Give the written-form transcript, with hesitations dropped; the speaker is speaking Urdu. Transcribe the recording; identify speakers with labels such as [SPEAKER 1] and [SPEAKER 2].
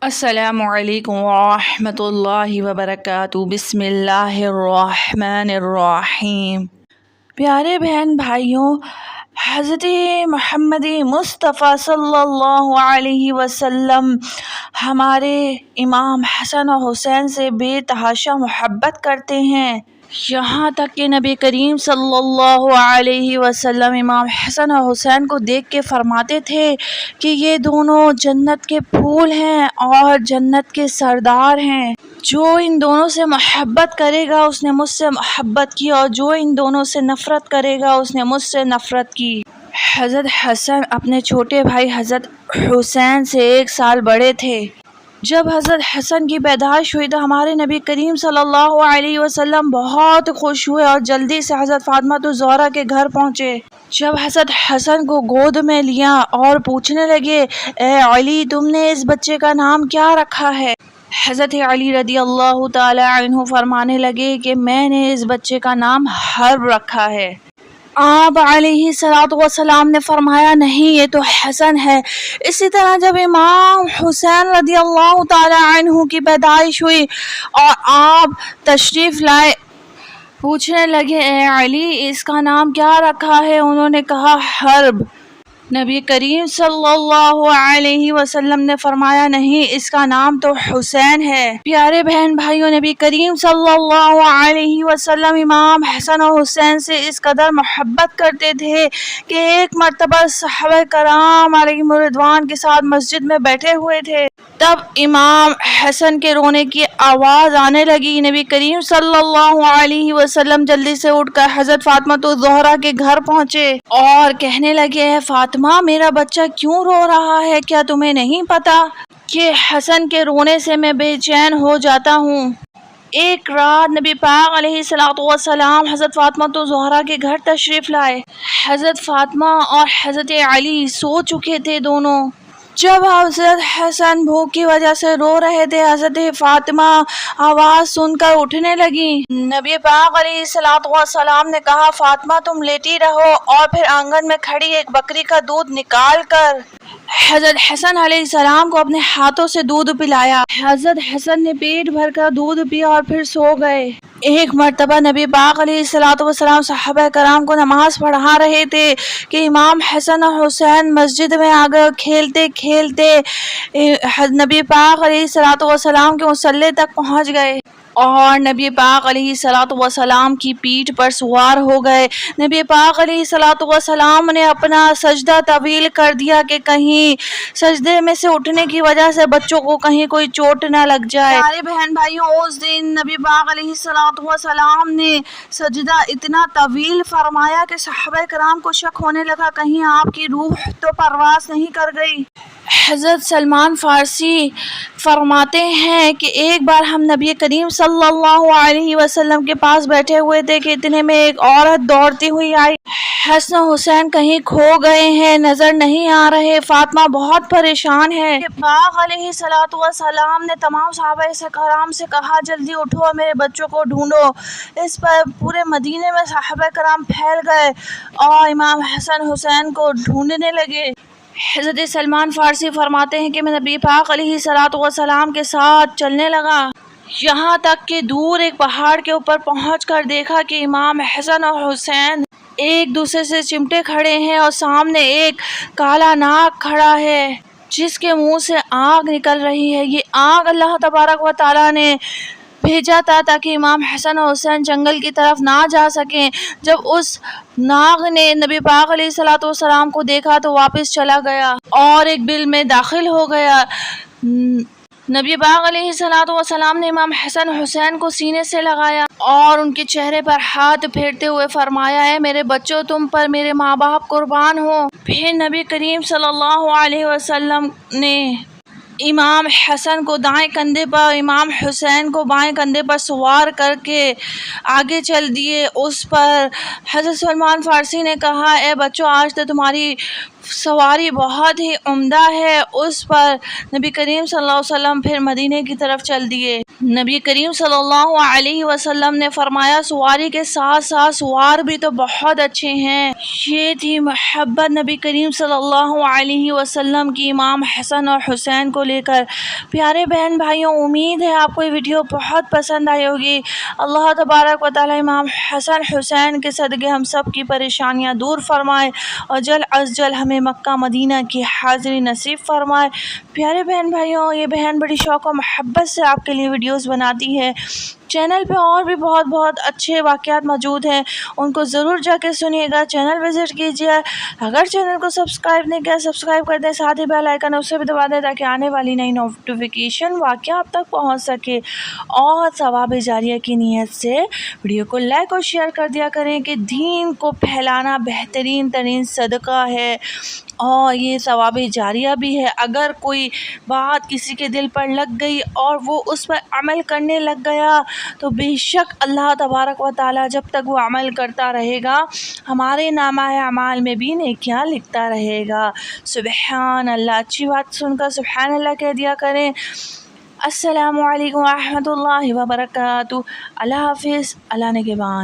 [SPEAKER 1] السلام علیکم ورحمۃ اللہ وبرکاتہ۔ بسم اللہ الرحمن الرحیم۔ پیارے بہن بھائیوں، حضرت محمد مصطفیٰ صلی اللہ علیہ وسلم ہمارے امام حسن و حسین سے بے تحاشا محبت کرتے ہیں، یہاں تک کہ نبی کریم صلی اللہ علیہ وسلم امام حسن و حسین کو دیکھ کے فرماتے تھے کہ یہ دونوں جنت کے پھول ہیں اور جنت کے سردار ہیں۔ جو ان دونوں سے محبت کرے گا اس نے مجھ سے محبت کی، اور جو ان دونوں سے نفرت کرے گا اس نے مجھ سے نفرت کی۔ حضرت حسن اپنے چھوٹے بھائی حضرت حسین سے 1 سال بڑے تھے۔ جب حضرت حسن کی پیدائش ہوئی تو ہمارے نبی کریم صلی اللہ علیہ وسلم بہت خوش ہوئے اور جلدی سے حضرت فاطمہ الزہرا کے گھر پہنچے۔ جب حضرت حسن کو گود میں لیا اور پوچھنے لگے، اے علی، تم نے اس بچے کا نام کیا رکھا ہے؟ حضرت علی رضی اللہ تعالی عنہ فرمانے لگے کہ میں نے اس بچے کا نام حرب رکھا ہے۔ آپ علیہ الصلوۃ والسلام نے فرمایا، نہیں، یہ تو حسن ہے۔ اسی طرح جب امام حسین رضی اللہ تعالی عنہ کی پیدائش ہوئی اور آپ تشریف لائے، پوچھنے لگے، اے علی، اس کا نام کیا رکھا ہے؟ انہوں نے کہا، حرب۔ نبی کریم صلی اللہ علیہ وسلم نے فرمایا، نہیں، اس کا نام تو حسین ہے۔ پیارے بہن بھائیوں، نبی کریم صلی اللہ علیہ وسلم امام حسن و حسین سے اس قدر محبت کرتے تھے کہ ایک مرتبہ صحابہ کرام علیہم رضوان کے ساتھ مسجد میں بیٹھے ہوئے تھے، تب امام حسن کے رونے کی آواز آنے لگی۔ نبی کریم صلی اللہ علیہ وسلم جلدی سے اٹھ کر حضرت فاطمہ الزہرا کے گھر پہنچے اور کہنے لگے، اے فاطمہ، میرا بچہ کیوں رو رہا ہے؟ کیا تمہیں نہیں پتا کہ حسن کے رونے سے میں بے چین ہو جاتا ہوں؟ ایک رات نبی پاک علیہ الصلوۃ والسلام حضرت فاطمہ الزہرا کے گھر تشریف لائے۔ حضرت فاطمہ اور حضرت علی سو چکے تھے دونوں۔ جب حضرت حسن بھوک کی وجہ سے رو رہے تھے، حضرت فاطمہ آواز سن کر اٹھنے لگی۔ نبی پاک علیہ الصلوۃ والسلام نے کہا، فاطمہ، تم لیٹی رہو، اور پھر آنگن میں کھڑی ایک بکری کا دودھ نکال کر حضرت حسن علیہ السلام کو اپنے ہاتھوں سے دودھ پلایا۔ حضرت حسن نے پیٹ بھر کر دودھ پیا اور پھر سو گئے۔ ایک مرتبہ نبی پاک علیہ الصلوۃ والسلام صحابہ کرام کو نماز پڑھا رہے تھے کہ امام حسن اور حسین مسجد میں آ گئے۔ کھیلتے کھیلتے نبی پاک علیہ الصلوۃ والسلام کے مصلی تک پہنچ گئے اور نبی پاک علیہ الصلوۃ والسلام کی پیٹھ پر سوار ہو گئے۔ نبی پاک علیہ الصلوۃ والسلام نے اپنا سجدہ طویل کر دیا کہ کہیں سجدے میں سے اٹھنے کی وجہ سے بچوں کو کہیں کوئی چوٹ نہ لگ جائے۔ ہمارے بہن بھائیوں، اس دن نبی پاک علیہ الصلوۃ والسلام نے سجدہ اتنا طویل فرمایا کہ صحابہ کرام کو شک ہونے لگا کہیں آپ کی روح تو پرواز نہیں کر گئی۔ حضرت سلمان فارسی فرماتے ہیں کہ ایک بار ہم نبی کریم صلی اللہ علیہ وسلم کے پاس بیٹھے ہوئے تھے کہ اتنے میں ایک عورت دوڑتی ہوئی آئی۔ حسن و حسین کہیں کھو گئے ہیں، نظر نہیں آ رہے، فاطمہ بہت پریشان ہے۔ پاک علیہ الصلوۃ والسلام نے تمام صحابہ کرام سے کہا، جلدی اٹھو، میرے بچوں کو ڈھونڈو۔ اس پر پورے مدینے میں صحابہ کرام پھیل گئے اور امام حسن حسین کو ڈھونڈنے لگے۔ حضرت سلمان فارسی فرماتے ہیں کہ میں نبی پاک علیہ الصلوۃ والسلام کے ساتھ چلنے لگا، یہاں تک کہ دور ایک پہاڑ کے اوپر پہنچ کر دیکھا کہ امام حسن اور حسین ایک دوسرے سے چمٹے کھڑے ہیں اور سامنے ایک کالا ناگ کھڑا ہے جس کے منہ سے آگ نکل رہی ہے۔ یہ آگ اللہ تبارک و تعالیٰ نے بھیجا تھا تاکہ امام حسن اور حسین جنگل کی طرف نہ جا سکیں۔ جب اس ناگ نے نبی پاک علیہ الصلوۃ والسلام کو دیکھا تو واپس چلا گیا اور ایک بل میں داخل ہو گیا۔ نبی پاک علیہ الصلوۃ والسلام نے امام حسن حسین کو سینے سے لگایا اور ان کے چہرے پر ہاتھ پھیرتے ہوئے فرمایا، اے میرے بچوں، تم پر میرے ماں باپ قربان ہوں۔ پھر نبی کریم صلی اللہ علیہ وسلم نے امام حسن کو دائیں کندھے پر، امام حسین کو بائیں کندھے پر سوار کر کے آگے چل دیے۔ اس پر حضرت سلمان فارسی نے کہا، اے بچوں، آج تو تمہاری سواری بہت ہی عمدہ ہے، اس پر نبی کریم صلی اللہ علیہ وسلم پھر مدینے کی طرف چل دیے۔ نبی کریم صلی اللہ علیہ وسلم نے فرمایا سواری کے ساتھ ساتھ سوار بھی تو بہت اچھے ہیں۔ یہ تھی محبت نبی کریم صلی اللہ علیہ وسلم کی امام حسن اور حسین کو لے کر۔ پیارے بہن بھائیوں، امید ہے آپ کو یہ ویڈیو بہت پسند آئی ہوگی۔ اللہ تبارک و تعالی امام حسن حسین کے صدقے ہم سب کی پریشانیاں دور فرمائے اور جلد از جلد ہمیں مکہ مدینہ کی حاضری نصیب فرمائے۔ پیارے بہن بھائیوں، یہ بہن بڑی شوق و محبت سے آپ کے لیے ویڈیوز بناتی ہے۔ چینل پہ اور بھی بہت اچھے واقعات موجود ہیں، ان کو ضرور جا کے سنیے گا، چینل وزٹ کیجیے۔ اگر چینل کو سبسکرائب نہیں کیا سبسکرائب کر دیں، ساتھ ہی بیل آئیکن اسے بھی دبا دیں تاکہ آنے والی نئی نوٹیفیکیشن واقعہ آپ تک پہنچ سکے۔ اور ثواب جاریہ کی نیت سے ویڈیو کو لائک اور شیئر کر دیا کریں کہ دین کو پھیلانا بہترین ترین صدقہ ہے اور یہ ثواب جاریہ بھی ہے۔ اگر کوئی بات کسی کے دل پر لگ گئی اور وہ اس پر عمل کرنے لگ گیا تو بے شک اللہ تبارک و تعالی جب تک وہ عمل کرتا رہے گا ہمارے نامہ اعمال میں بھی نیکیاں لکھتا رہے گا۔ سبحان اللہ، اچھی بات سن کر سبحان اللہ کہہ دیا کریں۔ السلام علیکم ورحمۃ اللہ وبرکاتہ۔ اللہ حافظ، اللہ نگہبان۔